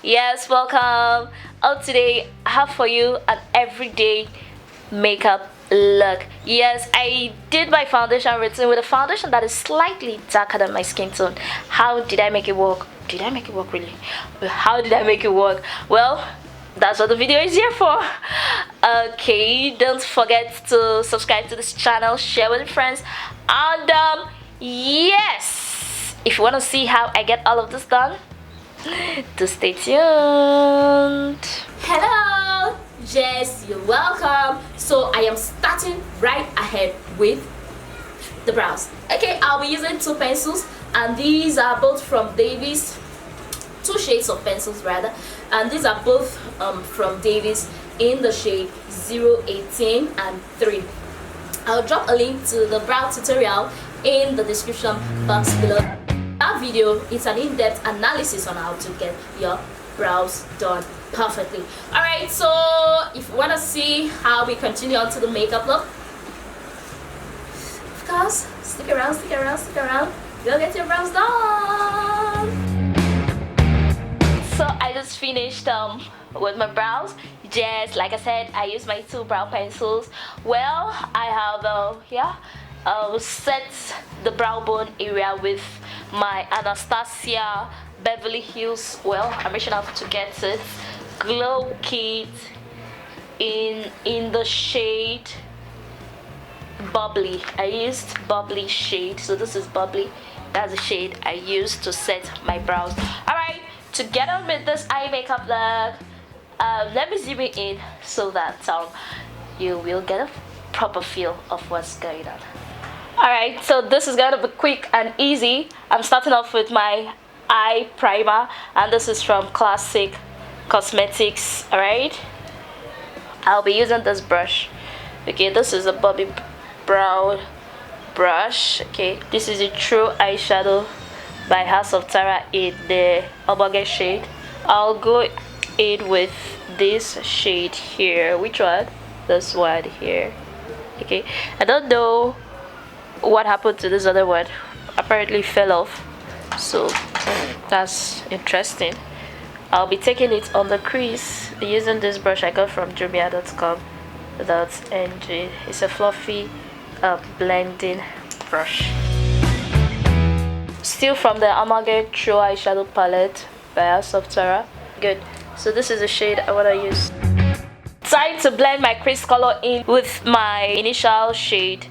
Yes, welcome. Today I have for you an everyday makeup look. Yes, I did my foundation routine with a foundation that is slightly darker than my skin tone. How did I make it work? Did I make it work really? How did I make it work? Well, that's what the video is here for. Okay, don't forget to subscribe to this channel, share with your friends, and yes, if you want to see how I get all of this done, to stay tuned. Hello, Jess, you're welcome. So I am starting right ahead with the brows. Okay, I'll be using two pencils, and these are both from Davies, two shades of pencils rather, and these are both from Davies in the shade 018 and 3. I'll drop a link to the brow tutorial in the description box below. That video is an in-depth analysis on how to get your brows done perfectly. Alright, so if you want to see how we continue on to the makeup look, of course, stick around, you'll get your brows done. So I just finished with my brows. Just like I said, I use my two brow pencils. Well, I have set the brow bone area with my Anastasia Beverly Hills, well, I'm reaching out to get it, glow kit in the shade Bubbly. I used Bubbly shade, so this is Bubbly. That's the shade I used to set my brows. Alright, to get on with this eye makeup look, let me zoom it in so that you will get a proper feel of what's going on. Alright, so this is gonna be quick and easy. I'm starting off with my eye primer, and this is from Classic Cosmetics. Alright, I'll be using this brush. Okay, this is a Bobby Brown brush. Okay, this is a true eyeshadow by House of Tara in the Omoge shade. I'll go in with this shade here. Which one? This one here. Okay, I don't know what happened to this other one. Apparently fell off, so that's interesting. I'll be taking it on the crease using this brush I got from jumia.com. That's NG. It's a fluffy blending brush, still from the Omoge True Eyeshadow Palette by House of Tara. Good. So this is the shade I want to use. Time to blend my crease color in with my initial shade,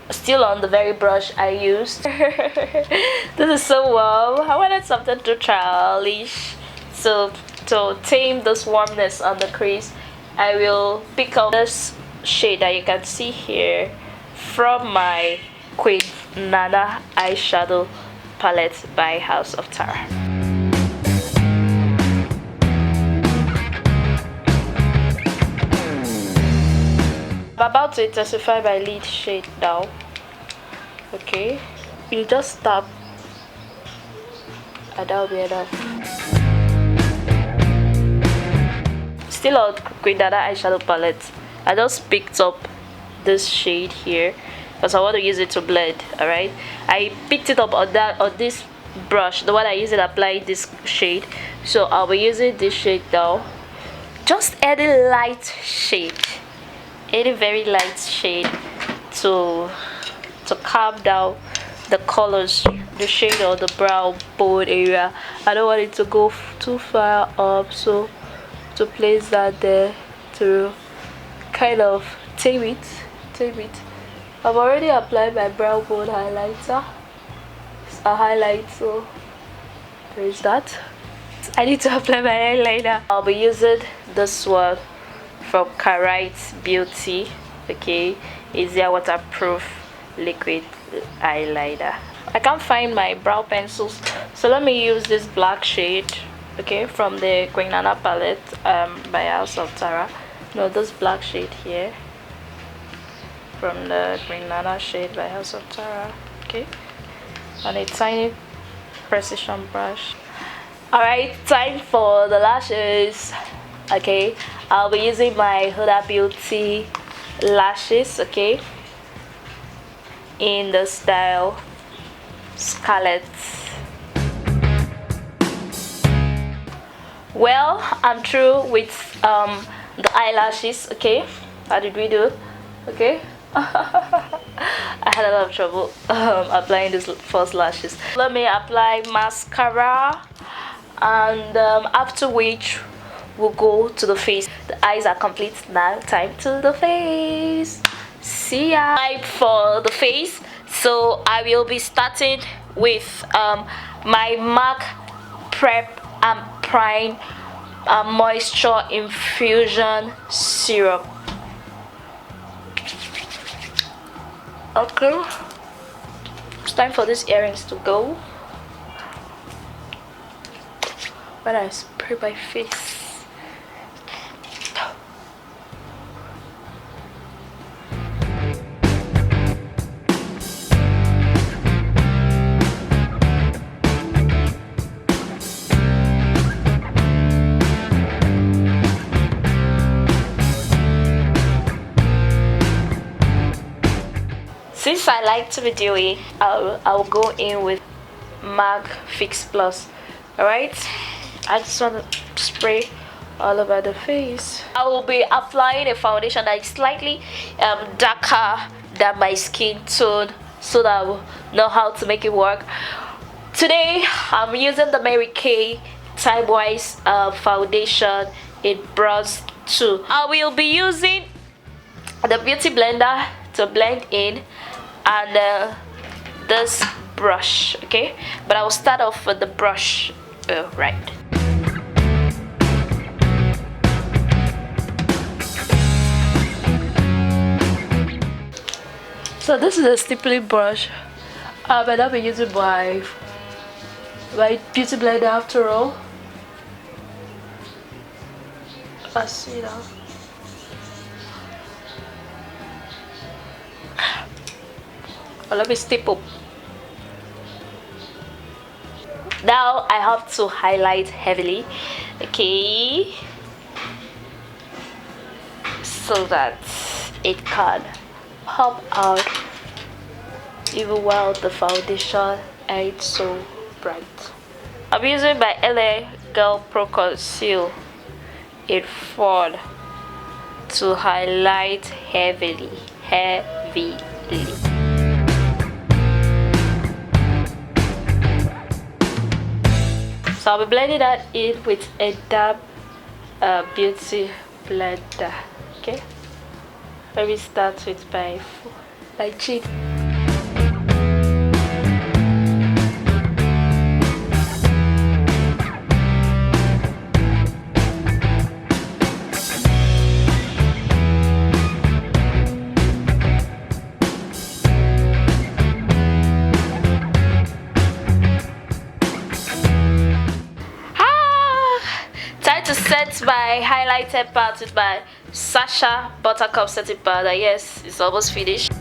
still on the very brush I used. This is so warm. I wanted something to childish, so to tame this warmness on the crease, I will pick up this shade that you can see here from my Queen Nana eyeshadow palette by House of Tara. I'm about to intensify my lid shade now. Okay, you just tap and that'll be enough. Still on Queen Dada eyeshadow palette, I just picked up this shade here because I want to use it to blend. Alright, I picked it up on this brush, the one I used to apply this shade, so I'll be using this shade now. Just any light shade, any very light shade to calm down the colors, the shade of the brow bone area. I don't want it to go too far up, so to place that there to kind of tame it. I've already applied my brow bone highlighter. It's a highlight, so there is that. I need to apply my eyeliner. I'll be using this one from Karaite Beauty. Okay, easier waterproof liquid eyeliner. I can't find my brow pencils, so let me use this black shade, okay, from the Queen Nana palette by House of Tara. No, this black shade here from the Queen Nana shade by House of Tara. Okay, and a tiny precision brush. Alright, time for the lashes. Okay, I'll be using my Huda Beauty lashes, okay, in the style Scarlett. Well, I'm through with the eyelashes. Okay, how did we do? Okay. I had a lot of trouble applying these false lashes. Let me apply mascara, and after which we'll go to the face. The eyes are complete. Now time to the face. See ya. Time for the face. So I will be starting with my MAC Prep and Prime Moisture Infusion Serum. Okay, it's time for these earrings to go. When I spray my face. Since I like to be dewy, I'll go in with MAC Fix Plus. Alright, I just want to spray all over the face. I will be applying a foundation that is slightly darker than my skin tone, so that I will know how to make it work. Today I'm using the Marykay Timewise foundation in Bronze 2. I will be using the beauty blender to blend in, and this brush. Okay, but I will start off with the brush. Right. So this is a stippling brush, but I'll be using my beauty blender after all. Let's see now. Well, let me stipple. Now I have to highlight heavily, okay, so that it can pop out even while the foundation ain't so bright. I'm using my Lanell Glue Pro Conceal in Fawn to highlight heavily. So I'll be blending that in with a damp beauty blender. Okay, let me start with my chin. To set my highlighted part with my Sacha Buttercup setting powder. Yes, it's almost finished.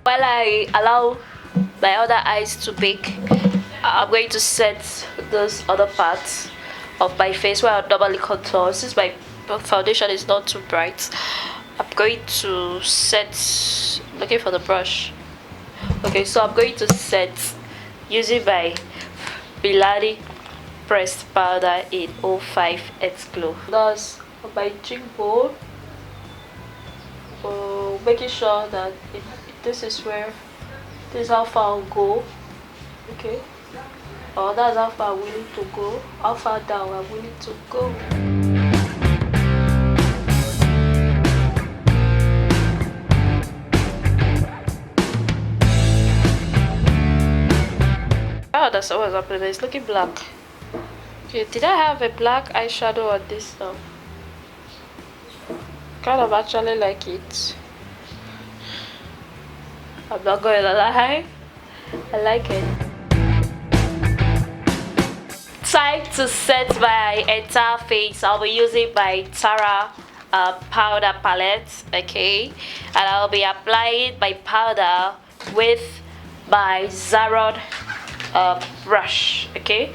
While I allow my other eyes to bake, I'm going to set those other parts of my face where I'll doubly contour. Since my foundation is not too bright, I'm going to set, looking for the brush. Okay, so I'm going to set using my Milani pressed powder in 05 X Glow. That's my cheekbone, making sure that this is how far I'll go. Okay, that's how far I'm willing to go, how far down I'm willing to go. Oh, that's always happening. It's looking black. Okay, did I have a black eyeshadow on this stuff? Kind of actually like it. I'm not going to lie, I like it. Time to set my entire face. I'll be using my Tara powder palette, okay, and I'll be applying my powder with my Zaron brush. Okay,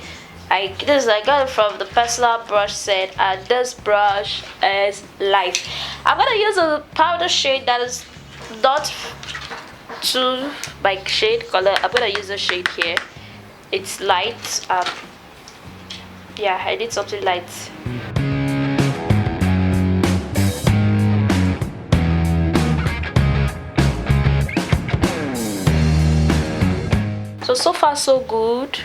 I got it from the personal brush set, and this brush is light. I'm gonna use a powder shade that is not too like shade color. I'm gonna use a shade here. It's light. Yeah, I did something light. So far so good.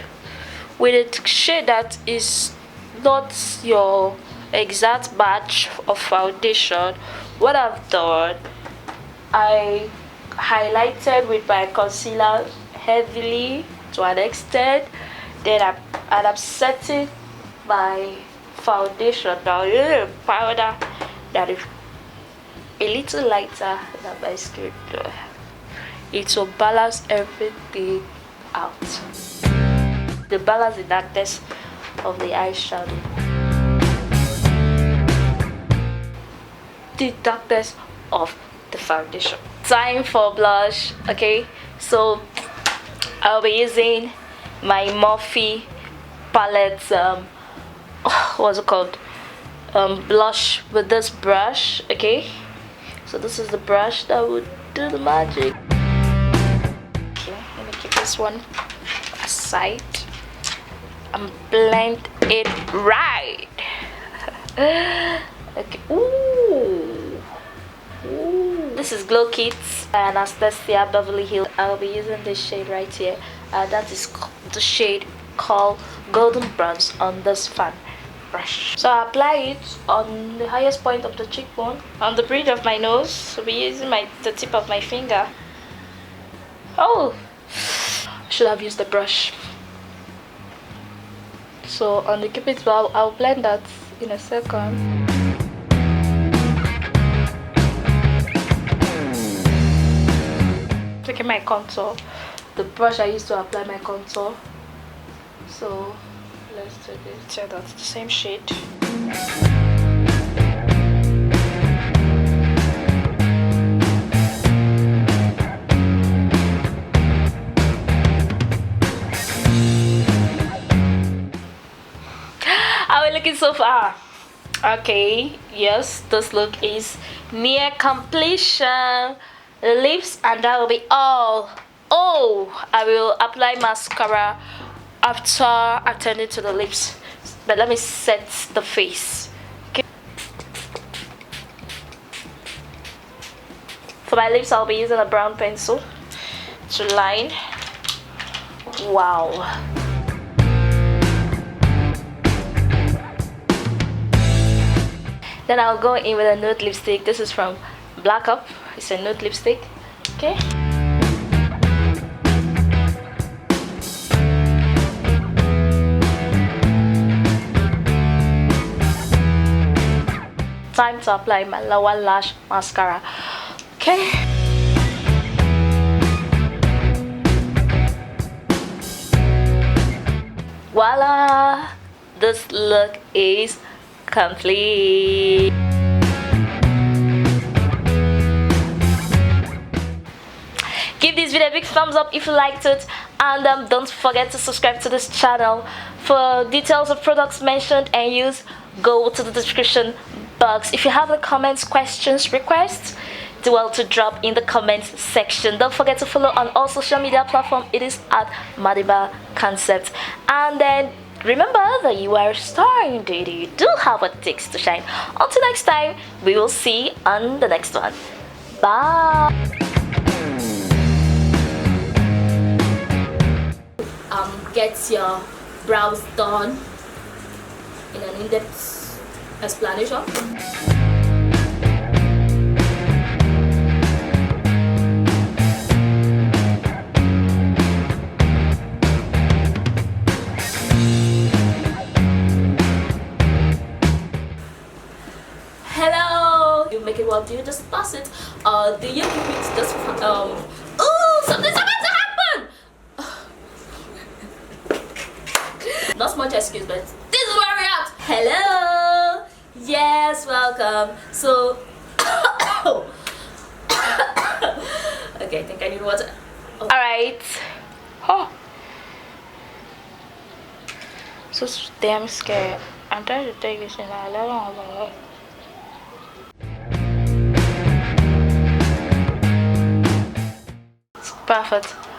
With a shade that is not your exact match of foundation, what I've done, I highlighted with my concealer heavily to an extent. Then I'm setting my foundation now, powder that is a little lighter than my skin. It will balance everything out. The balance the darkness of the eyeshadow, the darkness of the foundation. Time for blush. Okay, so I'll be using my Morphe palette, what's it called, blush with this brush. Okay, so this is the brush that would do the magic. Okay, let me keep this one aside and blend it right. Okay. Ooh. This is Glow Kits by Anastasia Beverly Hills. I'll be using this shade right here. That is the shade called Golden Bronze on this fan brush. So I apply it on the highest point of the cheekbone, on the bridge of my nose. I'll be using the tip of my finger. Oh, I should have used the brush. So on the cupid's bow, I'll blend that in a second. Taking my contour, the brush I used to apply my contour. So let's do this. So that's the same shade. How are we looking so far? Okay, yes, this look is near completion. The lips, and that will be all. Oh, I will apply mascara after attending to the lips, but let me set the face. Okay, for my lips I'll be using a brown pencil to line. Wow. Then I'll go in with a nude lipstick. This is from Buttercup. It's a nude lipstick. Okay. Time to apply my lower lash mascara. Okay. Voila! This look is complete. Give this video a big thumbs up if you liked it, and don't forget to subscribe to this channel. For details of products mentioned and used, go to the description box. If you have any comments, questions, requests, do well to drop in the comments section. Don't forget to follow on all social media platforms. It is at Madiba Concept. And then remember that you are a star indeed. You do have what it takes to shine. Until next time, we will see on the next one. Bye. Get your brows done in an in-depth explanation. Hello, you make it well. Do you just pass it, or do you keep it just oh, something's about to happen. Not much excuse, but this is where we're at. Hello, yes, welcome. So okay, I think I need water. Oh. All right. Oh. so damn scared. I'm trying to take this in. I don't know. It's perfect.